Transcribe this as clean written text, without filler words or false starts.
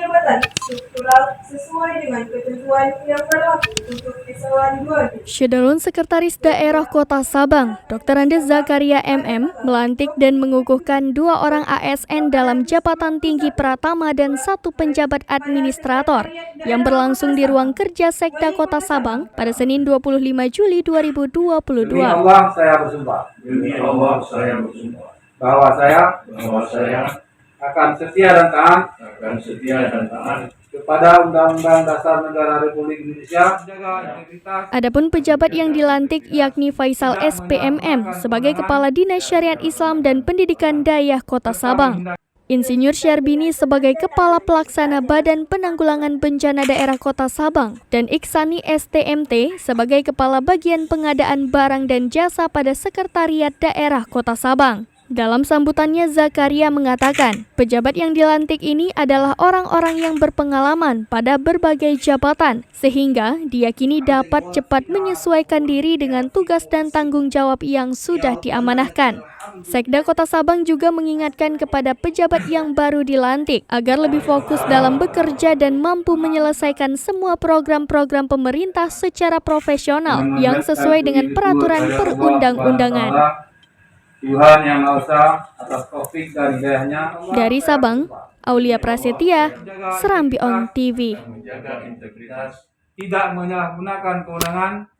jabatan struktural sesuai dengan ketentuan yang berlaku untuk eselon 2. Syedalun Sekretaris Daerah Kota Sabang, Dr. Andes Zakaria MM, melantik dan mengukuhkan 2 orang ASN dalam jabatan tinggi Pratama dan 1 penjabat administrator yang berlangsung di ruang kerja Sekda Kota Sabang pada Senin 25 Juli 2022. Demi Allah saya bersumpah. Bahwa saya akan setia dan taat kepada Undang-Undang Dasar Negara Republik Indonesia. Adapun pejabat yang dilantik yakni Faisal SPMM sebagai Kepala Dinas Syariat Islam dan Pendidikan Dayah Kota Sabang, Insinyur Syarbini sebagai Kepala Pelaksana Badan Penanggulangan Bencana Daerah Kota Sabang, dan Iksani STMT sebagai Kepala Bagian Pengadaan Barang dan Jasa pada Sekretariat Daerah Kota Sabang. Dalam sambutannya, Zakaria mengatakan, pejabat yang dilantik ini adalah orang-orang yang berpengalaman pada berbagai jabatan, sehingga diyakini dapat cepat menyesuaikan diri dengan tugas dan tanggung jawab yang sudah diamanahkan. Sekda Kota Sabang juga mengingatkan kepada pejabat yang baru dilantik agar lebih fokus dalam bekerja dan mampu menyelesaikan semua program-program pemerintah secara profesional yang sesuai dengan peraturan perundang-undangan. Tuhan Yang Maha Esa atas taufik dan hidayahnya. Dari Sabang, Aulia Prasetya, Serambi On TV. Tidak menyalahgunakan kewenangan.